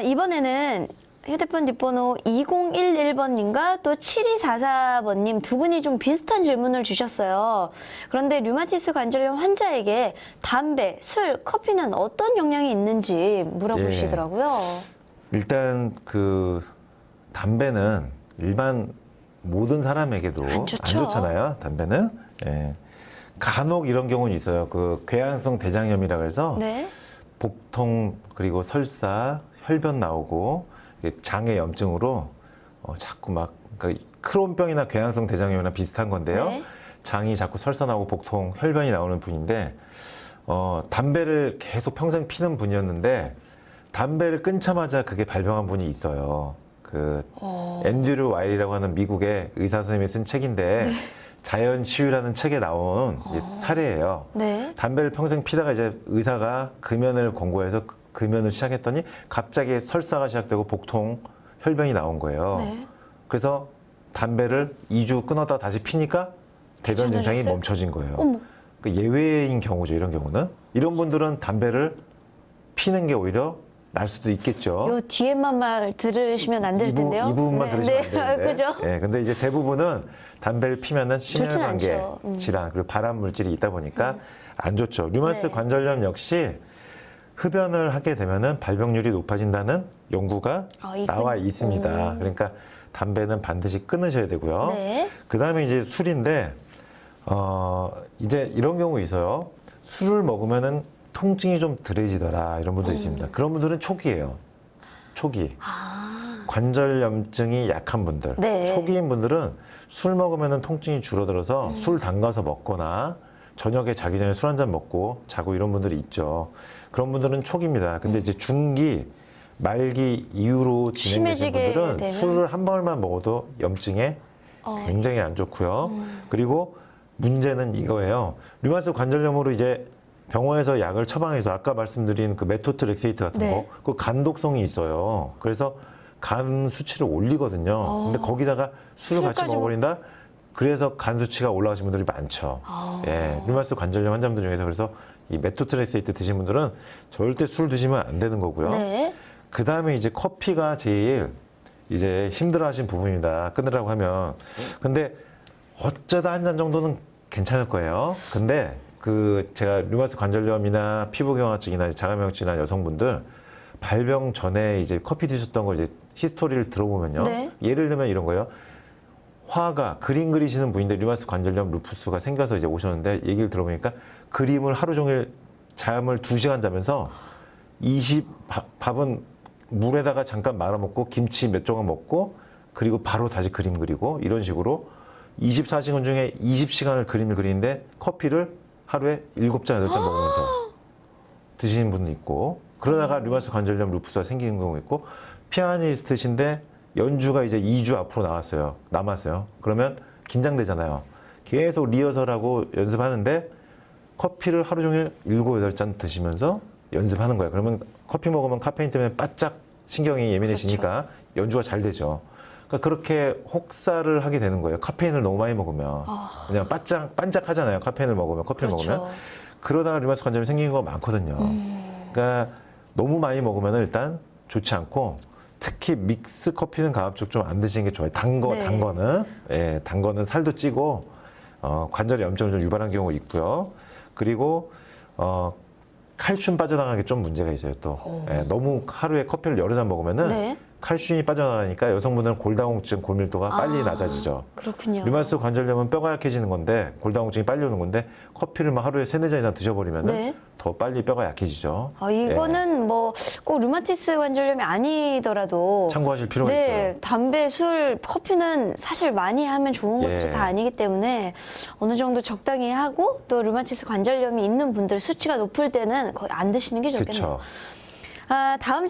이번에는 휴대폰 뒷번호 2011번님과 또 7244번님 두 분이 좀 비슷한 질문을 주셨어요. 그런데 류마티스 관절염 환자에게 담배, 술, 커피는 어떤 영향이 있는지 물어보시더라고요. 일단 그 담배는 일반 모든 사람에게도 안 좋잖아요. 담배는. 예. 간혹 이런 경우는 있어요. 그 궤양성 대장염이라고 해서 네. 복통 그리고 설사, 혈변 나오고 장의 염증으로 자꾸 막 그러니까 크론병이나 궤양성 대장염이나 비슷한 건데요. 네. 장이 자꾸 설사 나고 복통, 혈변이 나오는 분인데 담배를 계속 평생 피는 분이었는데 담배를 끊자마자 그게 발병한 분이 있어요. 그 앤드류 와일이라고 하는 미국의 의사 선생님이 쓴 책인데 네. 자연 치유라는 책에 나온 이제 사례예요. 네. 담배를 평생 피다가 이제 의사가 금연을 권고해서 금연을 시작했더니 갑자기 설사가 시작되고 복통, 혈변이 나온 거예요. 네. 그래서 담배를 2주 끊었다 다시 피니까 대변 증상이 괜찮아졌어요? 멈춰진 거예요. 어머. 그 예외인 경우죠, 이런 경우는. 이런 분들은 담배를 피는 게 오히려 날 수도 있겠죠. 요 뒤에만 말 들으시면 안 될 텐데요. 이 부분만 들으시면 안 되는데. 그죠? 예, 근데 이제 대부분은 담배를 피면은 심혈관계 않죠. 질환 그리고 발암 물질이 있다 보니까 안 좋죠. 류마티스 네. 관절염 역시 흡연을 하게 되면은 발병률이 높아진다는 연구가 나와 있습니다. 그러니까 담배는 반드시 끊으셔야 되고요. 네. 그다음에 이제 술인데 이제 이런 경우 있어요. 술을 먹으면은 통증이 좀 덜해지더라 이런 분도 있습니다. 그런 분들은 초기예요. 초기. 관절염증이 약한 분들. 네. 초기인 분들은 술 먹으면은 통증이 줄어들어서 술 담가서 먹거나 저녁에 자기 전에 술 한 잔 먹고 자고 이런 분들이 있죠. 그런 분들은 초기입니다. 근데 이제 중기, 말기 이후로 진행되는 심해지게 분들은 되면? 술을 한 방울만 먹어도 염증에 굉장히 안 좋고요. 그리고 문제는 이거예요. 류마티스 관절염으로 이제 병원에서 약을 처방해서 아까 말씀드린 그 메토트렉세이트 같은 네. 거, 그 간독성이 있어요. 그래서 간 수치를 올리거든요. 근데 거기다가 술을 같이 술까지 먹어버린다? 그래서 간 수치가 올라가신 분들이 많죠. 예, 류마티스 관절염 환자분들 중에서 그래서 이 메토트렉세이트 드신 분들은 절대 술 드시면 안 되는 거고요. 네. 그 다음에 이제 커피가 제일 이제 힘들어하신 부분이다. 끊으라고 하면. 근데 어쩌다 한 잔 정도는 괜찮을 거예요. 근데 그 제가 류마티스 관절염이나 피부경화증이나 자가면역증이나 여성분들 발병 전에 이제 커피 드셨던 거 이제 히스토리를 들어보면요. 네. 예를 들면 이런 거예요. 화가 그림 그리시는 분인데 류마티스 관절염 루푸스가 생겨서 이제 오셨는데 얘기를 들어보니까 그림을 하루 종일 잠을 2시간 자면서 밥은 물에다가 잠깐 말아 먹고 김치 몇 조각 먹고 그리고 바로 다시 그림 그리고 이런 식으로 24시간 중에 20시간을 그림을 그리는데 커피를 하루에 7잔, 8잔 먹으면서 드시는 분도 있고 그러다가 류마티스 관절염 루푸스가 생기는 경우 있고 피아니스트신데 연주가 이제 2주 앞으로 남았어요. 그러면 긴장되잖아요. 계속 리허설하고 연습하는데 커피를 하루 종일 7, 8잔 드시면서 연습하는 거예요. 그러면 커피 먹으면 카페인 때문에 바짝 신경이 예민해지니까 연주가 잘 되죠. 그러니까 그렇게 혹사를 하게 되는 거예요. 카페인을 너무 많이 먹으면. 그냥 반짝하잖아요. 카페인을 먹으면, 커피를 먹으면. 그러다가 류마티스 관절염이 생기는 거 많거든요. 그러니까 너무 많이 먹으면 일단 좋지 않고 특히 믹스 커피는 가급적 좀 안 드시는 게 좋아요. 단 거는. 예, 단 거는 살도 찌고 관절에 염증을 좀 유발한 경우가 있고요. 그리고 칼슘 빠져나가는 게 좀 문제가 있어요. 또 예, 너무 하루에 커피를 여러 잔 먹으면은 네. 칼슘이 빠져나가니까 여성분들은 골다공증, 골밀도가 빨리 낮아지죠. 그렇군요. 류마티스 관절염은 뼈가 약해지는 건데 골다공증이 빨리 오는 건데 커피를 막 하루에 3, 4잔이나 드셔버리면 네. 더 빨리 뼈가 약해지죠. 이거는 뭐 꼭 류마티스 관절염이 아니더라도 참고하실 필요가 있어요. 담배, 술, 커피는 사실 많이 하면 좋은 것들이 다 아니기 때문에 어느 정도 적당히 하고 또 류마티스 관절염이 있는 분들 수치가 높을 때는 거의 안 드시는 게 좋겠네요. 그렇죠. 다음